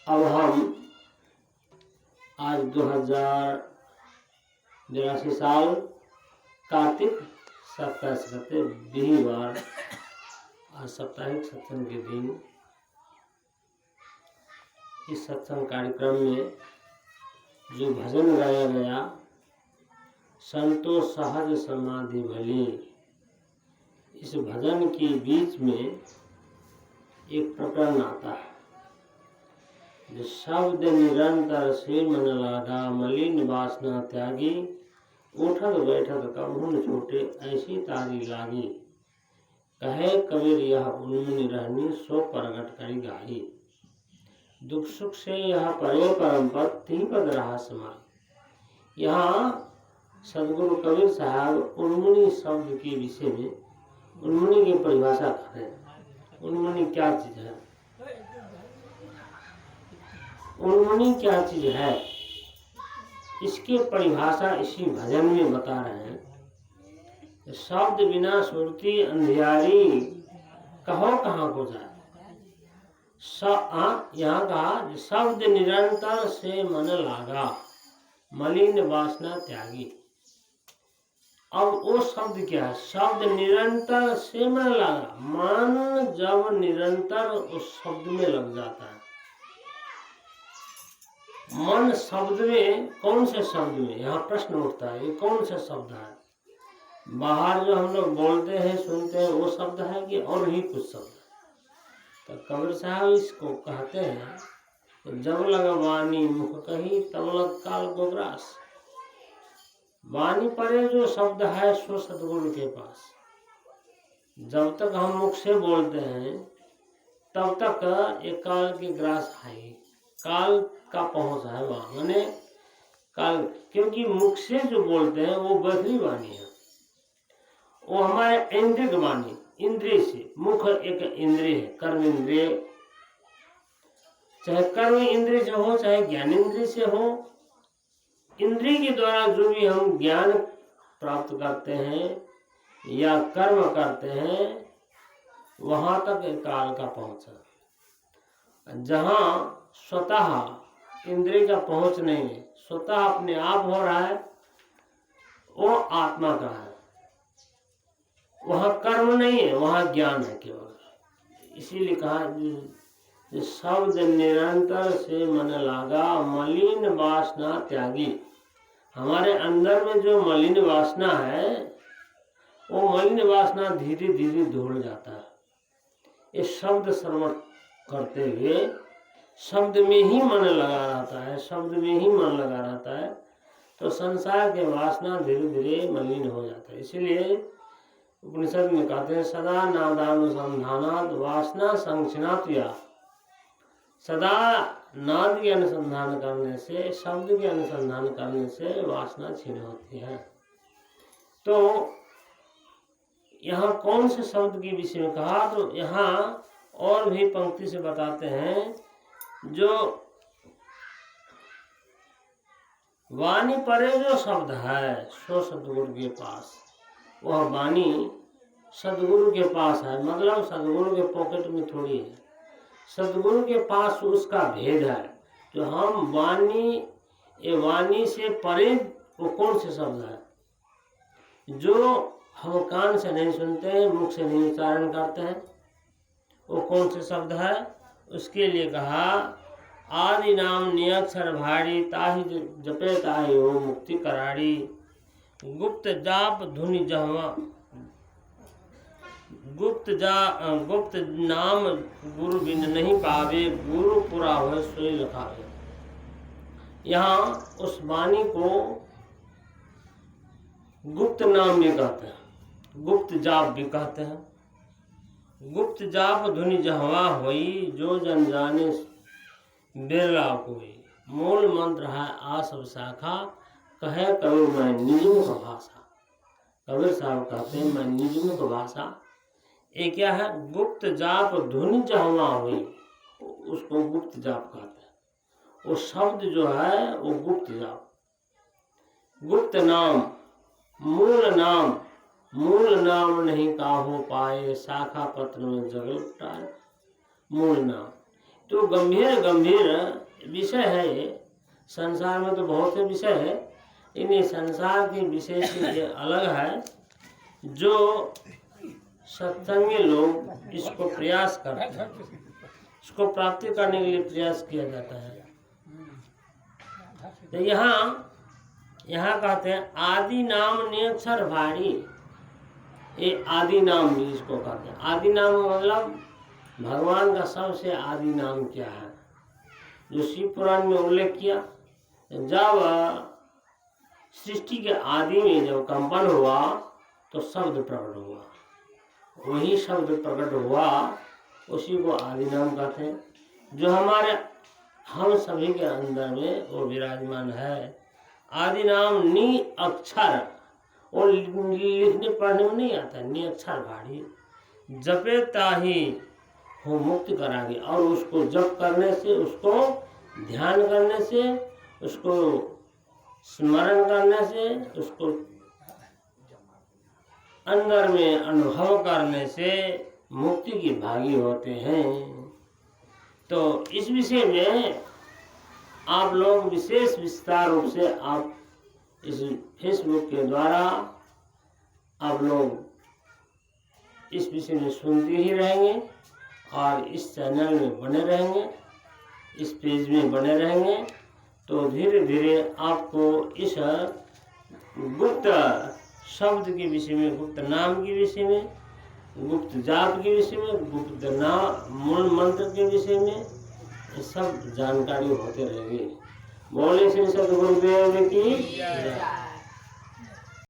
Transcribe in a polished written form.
अब हम आज 2082 साल कार्तिक 27 गते बिहीवार आज साप्ताहिक सत्संग के दिन इस सत्संग कार्यक्रम में जो भजन गाया गया संतो सहज समाधि भली, इस भजन के बीच में एक प्रकरण आता है। जो शब्द निरंतर से मन लागा, मलिन वासना त्यागी, उठत बैठत कभू न छूटे ऐसी तारी लागी। कहे कबीर यह उन्मुनि रहनी, सो प्रगट करी गाही। दुख सुख से यह परे परम पद, ती पद रहा समाई। यहाँ सदगुरु कबीर साहब उन्मुनि शब्द के विषय में उन्मुनि की परिभाषा कर रहे हैं। उन्मुनि क्या चीज है, उन्मुनि क्या चीज है, इसकी परिभाषा इसी भजन में बता रहे हैं। शब्द बिना सुरती अंधियारी, कहो कहाँ को जाए। यहाँ कहा शब्द निरंतर से मन लागा, मलिन वासना त्यागी। अब वो शब्द क्या है? शब्द निरंतर से मन लगा, मन जब निरंतर उस शब्द में लग जाता है। मन शब्द में, कौन से शब्द में? यहाँ प्रश्न उठता है, ये कौन सा शब्द है? बाहर जो हम लोग बोलते हैं सुनते हैं वो शब्द है कि और ही कुछ शब्द है? तो कबीर साहब इसको कहते हैं तो जब लगा वाणी मुख कही, तब लग काल गोग्रास। वाणी परे जो शब्द है सो सदगुरु के पास। जब तक हम मुख से बोलते हैं तब तक एक काल की ग्रास है, काल का पहुंच है वहां, माने काल। क्योंकि मुख से जो बोलते हैं वो बदली वाणी है, वो हमारे इंद्रिय वाणी, इंद्रिय से। मुख एक इंद्रिय है, कर्म इंद्रिय, चाहे कर्म इंद्रिय से हो चाहे ज्ञान इंद्रिय से हो। इंद्रिय के द्वारा जो भी हम ज्ञान प्राप्त करते हैं या कर्म करते हैं वहां तक काल का पहुंच है। जहां स्वतः इंद्रिय का पहुंच नहीं है, स्वतः अपने आप हो रहा है, वो आत्मा का है। वहां कर्म नहीं है, वहां ज्ञान है केवल। इसीलिए कहा शब्द निरंतर से मन लागा, मलिन वासना त्यागी। हमारे अंदर में जो मलिन वासना है वो मलिन वासना धीरे धीरे धुल जाता है। ये शब्द श्रवण करते हुए शब्द में ही मन लगा रहता है, शब्द में ही मन लगा रहता है, तो संसार के वासना धीरे धीरे मलिन हो जाता है। इसीलिए उपनिषद में कहते हैं सदा नादानुसंधानात् वासना संक्षिणात् या। सदा नाद के अनुसंधान करने से, शब्द के अनुसंधान करने से वासना छीन होती है। तो यहाँ कौन से शब्द के विषय में कहा? तो यहाँ और भी पंक्ति से बताते हैं, जो वाणी परे जो शब्द है सो सदगुरु के पास। वह वाणी सदगुरु के पास है, मतलब सदगुरु के पॉकेट में थोड़ी है, सदगुरु के पास उसका भेद है। जो हम वाणी, ये वाणी से परे वो कौन से शब्द है जो हम कान से नहीं सुनते हैं, मुख से नहीं उच्चारण करते हैं, वो कौन से शब्द है? उसके लिए कहा आदि नाम नियक्षर भारी, ताहि जपे ताहि हो मुक्ति कराड़ी। गुप्त जाप धुनि जहवा, गुप्त नाम गुरु बिन नहीं पावे, गुरु पुरा हो सोई लखावे। यहाँ उस वाणी को गुप्त नाम भी कहते हैं, गुप्त जाप भी कहते हैं। गुप्त जाप धुनि जहवा होई, जो जन जाने बिरला कोई। मूल मंत्र है आ सब शाखा, कहे कबीर मैं निजमुख भाषा। कबीर साहब कहते हैं मैं निजमुख भाषा। ये क्या है? गुप्त जाप धुनि जहवा हुई, उसको गुप्त जाप कहते हैं। वो शब्द जो है वो गुप्त जाप। गुप्त नाम, मूल नाम, मूल नाम नहीं काहू पाए, शाखा पत्र में जगल उठाए। मूल नाम तो गंभीर गंभीर विषय है ये। संसार में तो बहुत से विषय है, इन संसार के विषय से ये अलग है। जो सत्संगी लोग इसको प्रयास करते हैं, इसको प्राप्ति करने के लिए प्रयास किया जाता है। तो यहाँ कहते हैं आदि नाम नियक्षर भारी। ये आदि नाम भी इसको कहते हैं। आदि नाम मतलब भगवान का सबसे आदि नाम क्या है, जो शिव पुराण में उल्लेख किया। जब सृष्टि के आदि में जब कंपन हुआ तो शब्द प्रकट हुआ, वही शब्द प्रकट हुआ, उसी को आदि नाम कहते हैं। जो हमारे हम सभी के अंदर में वो विराजमान है। आदि नाम नी अक्षर, और लिखने पढ़ने में नहीं आता, नी अक्षर भारी। जपे ताही हो मुक्त करागे। और उसको जप करने से, उसको ध्यान करने से, उसको स्मरण करने से, उसको अंदर में अनुभव करने से मुक्ति की भागी होते हैं। तो इस विषय में आप लोग विशेष विस्तार रूप से आप इस फेसबुक के द्वारा आप लोग इस विषय में सुनते ही रहेंगे और इस चैनल में बने रहेंगे, इस पेज में बने रहेंगे। तो धीरे धीरे आपको इस गुप्त शब्द के विषय में, गुप्त नाम के विषय में, गुप्त जाप के विषय में, गुप्त नाम मूल मंत्र के विषय में ये सब जानकारी होते रहेगी। बोले श्री सद्गुरुदेव की जय।